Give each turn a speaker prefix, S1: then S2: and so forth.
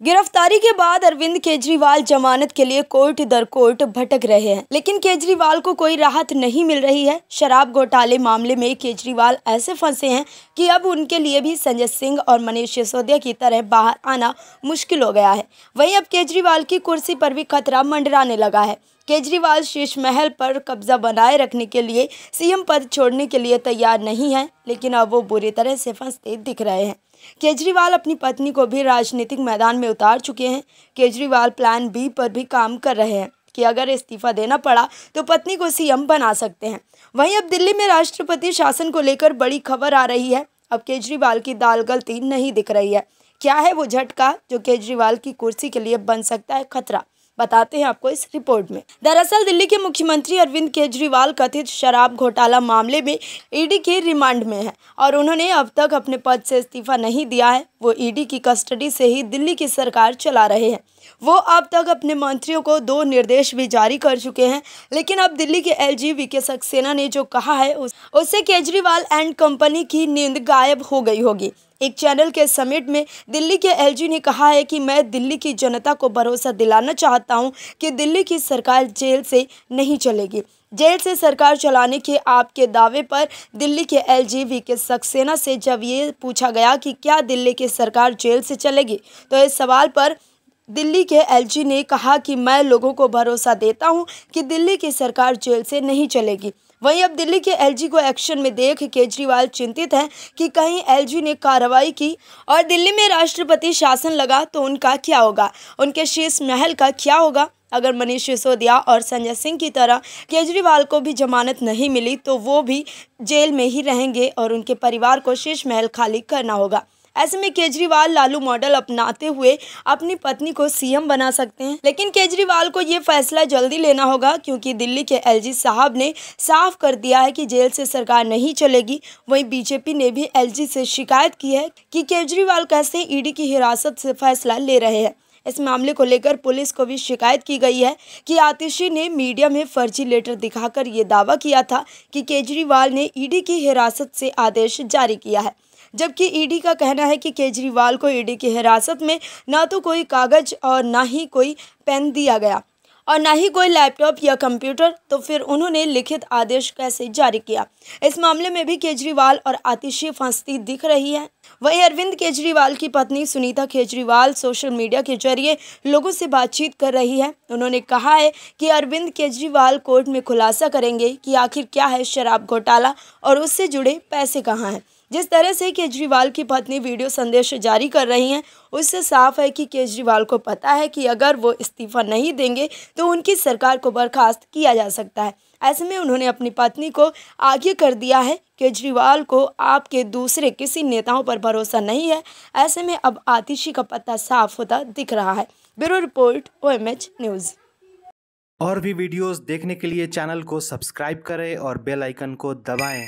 S1: गिरफ्तारी के बाद अरविंद केजरीवाल जमानत के लिए कोर्ट दर कोर्ट भटक रहे हैं, लेकिन केजरीवाल को कोई राहत नहीं मिल रही है। शराब घोटाले मामले में केजरीवाल ऐसे फंसे हैं कि अब उनके लिए भी संजय सिंह और मनीष सिसोदिया की तरह बाहर आना मुश्किल हो गया है। वहीं अब केजरीवाल की कुर्सी पर भी खतरा मंडराने लगा है। केजरीवाल शीश महल पर कब्जा बनाए रखने के लिए सीएम पद छोड़ने के लिए तैयार नहीं है, लेकिन अब वो बुरी तरह से फंसते दिख रहे हैं। केजरीवाल अपनी पत्नी को भी राजनीतिक मैदान में उतार चुके हैं। केजरीवाल प्लान बी पर भी काम कर रहे हैं कि अगर इस्तीफा देना पड़ा तो पत्नी को सीएम बना सकते हैं। वहीं अब दिल्ली में राष्ट्रपति शासन को लेकर बड़ी खबर आ रही है। अब केजरीवाल की दाल गलती नहीं दिख रही है। क्या है वो झटका जो केजरीवाल की कुर्सी के लिए बन सकता है खतरा, बताते हैं आपको इस रिपोर्ट में। दरअसल दिल्ली के मुख्यमंत्री अरविंद केजरीवाल कथित शराब घोटाला मामले में ईडी के रिमांड में हैं और उन्होंने अब तक अपने पद से इस्तीफा नहीं दिया है। वो ईडी की कस्टडी से ही दिल्ली की सरकार चला रहे हैं। वो अब तक अपने मंत्रियों को 2 निर्देश भी जारी कर चुके हैं, लेकिन अब दिल्ली के एलजी वीके सक्सेना ने जो कहा है उससे केजरीवाल एंड कंपनी की नींद गायब हो गई होगी। एक चैनल के समिट में दिल्ली के एलजी ने कहा है कि मैं दिल्ली की जनता को भरोसा दिलाना चाहता हूं कि दिल्ली की सरकार जेल से नहीं चलेगी। जेल से सरकार चलाने के आपके दावे पर दिल्ली के एलजी वीके सक्सेना से जब ये पूछा गया कि क्या दिल्ली की सरकार जेल से चलेगी, तो इस सवाल पर दिल्ली के एलजी ने कहा कि मैं लोगों को भरोसा देता हूं कि दिल्ली की सरकार जेल से नहीं चलेगी। वहीं अब दिल्ली के एलजी को एक्शन में देख केजरीवाल चिंतित हैं कि कहीं एलजी ने कार्रवाई की और दिल्ली में राष्ट्रपति शासन लगा तो उनका क्या होगा, उनके शीश महल का क्या होगा। अगर मनीष सिसोदिया और संजय सिंह की तरह केजरीवाल को भी जमानत नहीं मिली तो वो भी जेल में ही रहेंगे और उनके परिवार को शीश महल खाली करना होगा। ऐसे में केजरीवाल लालू मॉडल अपनाते हुए अपनी पत्नी को सीएम बना सकते हैं, लेकिन केजरीवाल को ये फैसला जल्दी लेना होगा क्योंकि दिल्ली के एलजी साहब ने साफ कर दिया है कि जेल से सरकार नहीं चलेगी। वहीं बीजेपी ने भी एलजी से शिकायत की है कि केजरीवाल कैसे ईडी की हिरासत से फैसला ले रहे हैं। इस मामले को लेकर पुलिस को भी शिकायत की गई है कि आतिशी ने मीडिया में फर्जी लेटर दिखाकर ये दावा किया था कि केजरीवाल ने ईडी की हिरासत से आदेश जारी किया है, जबकि ईडी का कहना है कि केजरीवाल को ईडी की हिरासत में ना तो कोई कागज और ना ही कोई पेन दिया गया और ना ही कोई लैपटॉप या कंप्यूटर, तो फिर उन्होंने लिखित आदेश कैसे जारी किया। इस मामले में भी केजरीवाल और आतिशी फंसती दिख रही है। वहीं अरविंद केजरीवाल की पत्नी सुनीता केजरीवाल सोशल मीडिया के जरिए लोगों से बातचीत कर रही है। उन्होंने कहा है कि अरविंद केजरीवाल कोर्ट में खुलासा करेंगे कि आखिर क्या है शराब घोटाला और उससे जुड़े पैसे कहाँ हैं। जिस तरह से केजरीवाल की पत्नी वीडियो संदेश जारी कर रही हैं, उससे साफ है कि केजरीवाल को पता है कि अगर वो इस्तीफा नहीं देंगे तो उनकी सरकार को बर्खास्त किया जा सकता है। ऐसे में उन्होंने अपनी पत्नी को आगे कर दिया है। केजरीवाल को आपके दूसरे किसी नेताओं पर भरोसा नहीं है। ऐसे में अब आतिशी का पत्ता साफ होता दिख रहा है। Bureau report, OMH news.
S2: और भी वीडियोस देखने के लिए चैनल को सब्सक्राइब करें और बेल आइकन को दबाएं।